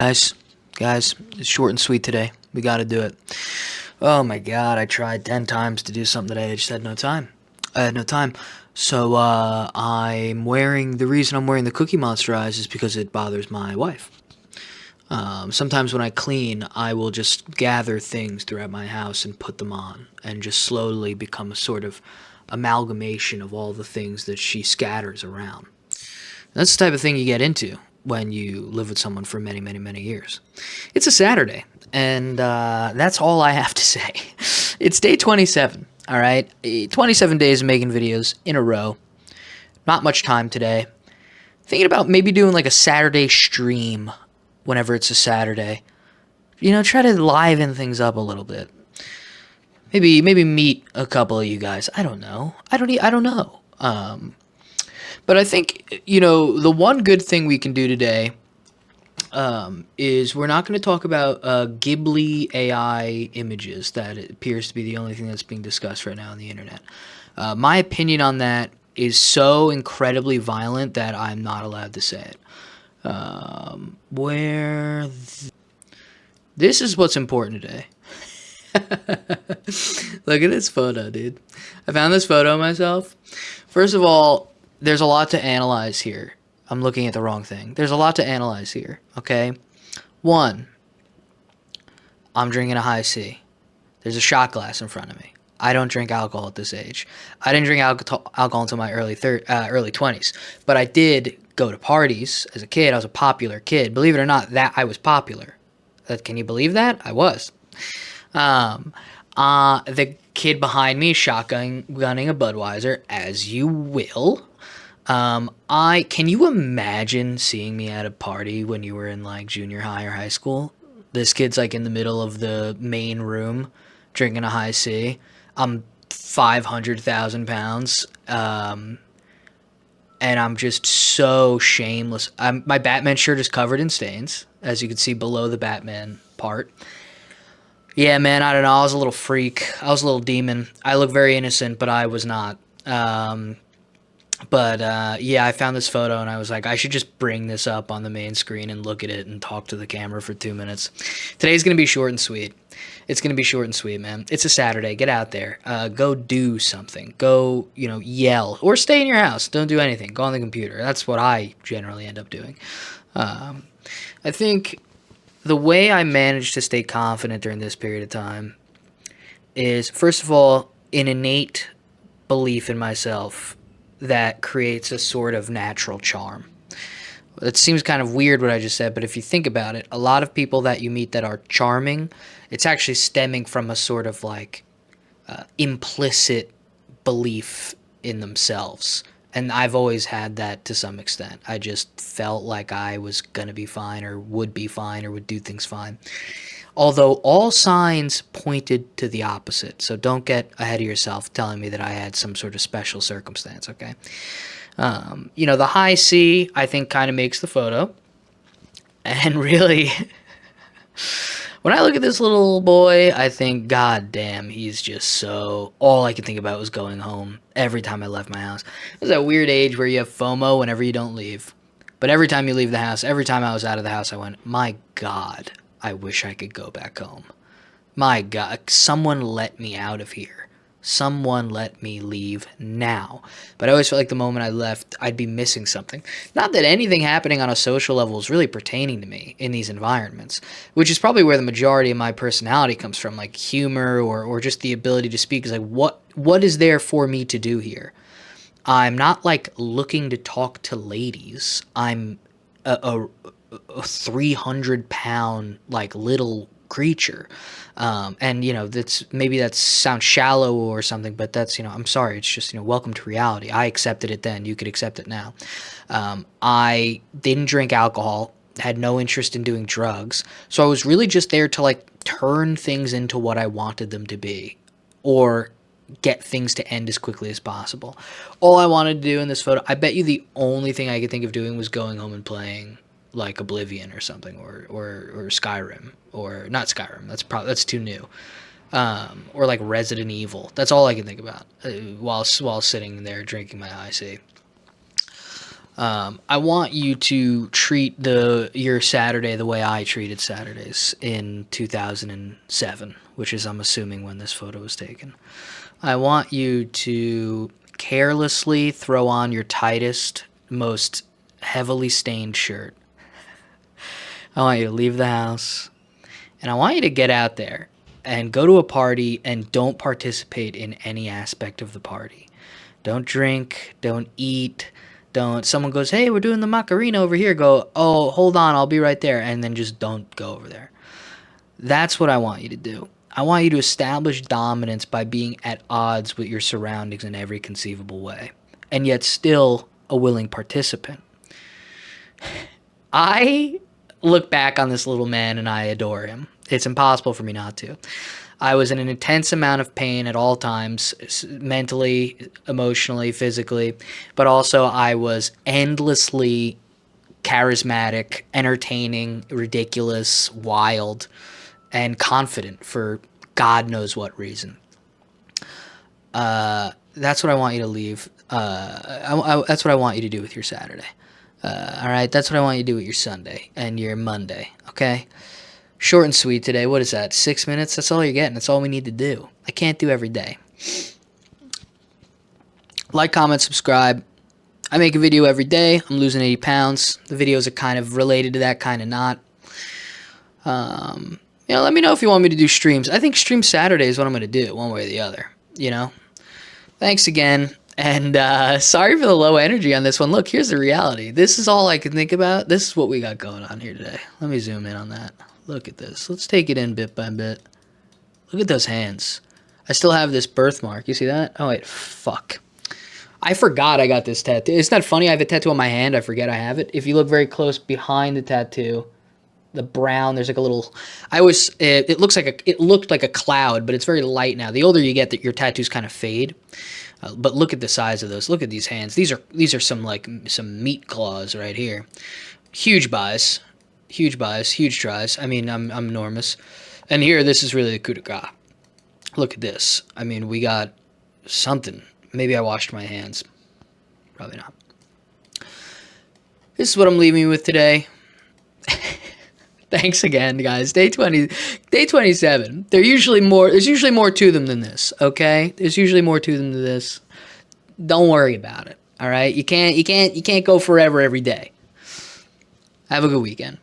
Guys, it's short and sweet today. We gotta do it. Oh my god, I tried 10 times to do something today. I just had no time. I had no time. So, the reason I'm wearing the Cookie Monster eyes is because it bothers my wife. Sometimes when I clean, I will just gather things throughout my house and put them on, and just slowly become a sort of amalgamation of all the things that she scatters around. That's the type of thing you get into when you live with someone for many, many, many years. It's a Saturday, and that's all I have to say. It's day 27, all right? 27 days of making videos in a row. Not much time today. Thinking about maybe doing like a Saturday stream whenever it's a Saturday. You know, try to liven things up a little bit. Maybe meet a couple of you guys. I don't know. I don't know. But I think, the one good thing we can do today is we're not going to talk about Ghibli AI images. That it appears to be the only thing that's being discussed right now on the internet. My opinion on that is so incredibly violent that I'm not allowed to say it. This is what's important today. Look at this photo, dude. I found this photo myself. First of all, there's a lot to analyze here. I'm looking at the wrong thing. There's a lot to analyze here, okay? One, I'm drinking a high C. There's a shot glass in front of me. I don't drink alcohol at this age. I didn't drink alcohol until my early 20s. But I did go to parties as a kid. I was a popular kid. Believe it or not, that I was popular. Can you believe that? I was. The kid behind me gunning a Budweiser, as you will. Can you imagine seeing me at a party when you were in like junior high or high school? This kid's like in the middle of the main room drinking a high C. I'm 500,000 pounds. And I'm just so shameless. My Batman shirt is covered in stains, as you can see below the Batman part. Yeah, man, I don't know. I was a little freak. I was a little demon. I look very innocent, but I was not. Yeah, I found this photo and I was like, I should just bring this up on the main screen and look at it and talk to the camera for 2 minutes. Today's going to be short and sweet. It's going to be short and sweet, man. It's a Saturday. Get out there. Go do something. Go, yell. Or stay in your house. Don't do anything. Go on the computer. That's what I generally end up doing. I think the way I managed to stay confident during this period of time is, first of all, an innate belief in myself that creates a sort of natural charm. It seems kind of weird what I just said, but if you think about it, a lot of people that you meet that are charming, it's actually stemming from a sort of like implicit belief in themselves. And I've always had that to some extent. I just felt like I was going to be fine or would be fine or would do things fine. Although all signs pointed to the opposite. So don't get ahead of yourself telling me that I had some sort of special circumstance, okay? The high C, I think, kind of makes the photo. And really, when I look at this little boy, I think, God damn, he's just so... All I could think about was going home every time I left my house. It was that weird age where you have FOMO whenever you don't leave. But every time you leave the house, every time I was out of the house, I went, my God, I wish I could go back home. My God, someone let me out of here. Someone let me leave now. But I always felt like the moment I left, I'd be missing something. Not that anything happening on a social level is really pertaining to me in these environments, which is probably where the majority of my personality comes from, like humor or just the ability to speak. Is like, what is there for me to do here? I'm not like looking to talk to ladies. I'm a 300-pound like little creature. And that sounds shallow or something, but that's, I'm sorry. It's just, welcome to reality. I accepted it then. You could accept it now. I didn't drink alcohol, had no interest in doing drugs. So I was really just there to like turn things into what I wanted them to be, or get things to end as quickly as possible. All I wanted to do in this photo, I bet you the only thing I could think of doing was going home and playing like Oblivion or something, or Skyrim, or not Skyrim. That's too new. Or like Resident Evil. That's all I can think about while sitting there drinking my IC. I want you to treat your Saturday the way I treated Saturdays in 2007, which is, I'm assuming, when this photo was taken. I want you to carelessly throw on your tightest, most heavily stained shirt. I want you to leave the house, and I want you to get out there and go to a party and don't participate in any aspect of the party. Don't drink, don't eat, don't. Someone goes, hey, we're doing the Macarena over here. Go, oh, hold on, I'll be right there. And then just don't go over there. That's what I want you to do. I want you to establish dominance by being at odds with your surroundings in every conceivable way, and yet still a willing participant. I look back on this little man and I adore him. It's impossible for me not to. I was in an intense amount of pain at all times, mentally, emotionally, physically, but also I was endlessly charismatic, entertaining, ridiculous, wild, and confident for God knows what reason. That's what I want you to leave. That's what I want you to do with your Saturday. All right, that's what I want you to do with your Sunday and your Monday, okay? Short and sweet today. What is that, 6 minutes? That's all you're getting. That's all we need to do. I can't do every day. Like, comment, subscribe. I make a video every day. I'm losing 80 pounds. The videos are kind of related to that, kind of not. Let me know if you want me to do streams. I think stream Saturday is what I'm going to do, one way or the other, Thanks again. And sorry for the low energy on this one. Look, here's the reality. This is all I can think about. This is what we got going on here today. Let me zoom in on that. Look at this. Let's take it in bit by bit. Look at those hands. I still have this birthmark. You see that? Oh, wait. Fuck. I forgot I got this tattoo. It's not funny. I have a tattoo on my hand. I forget I have it. If you look very close behind the tattoo, the brown, there's like a little, it looked like a cloud, but it's very light now. The older you get, your tattoos kind of fade. But look at the size of those. Look at these hands. These are some meat claws right here. Huge buys, huge tries. I mean, I'm enormous. And here, this is really the coup de grace. Look at this. I mean, we got something. Maybe I washed my hands. Probably not. This is what I'm leaving you with today. Thanks again, guys. Day 27. There's usually more to them than this, okay? There's usually more to them than this. Don't worry about it. All right? You can't go forever every day. Have a good weekend.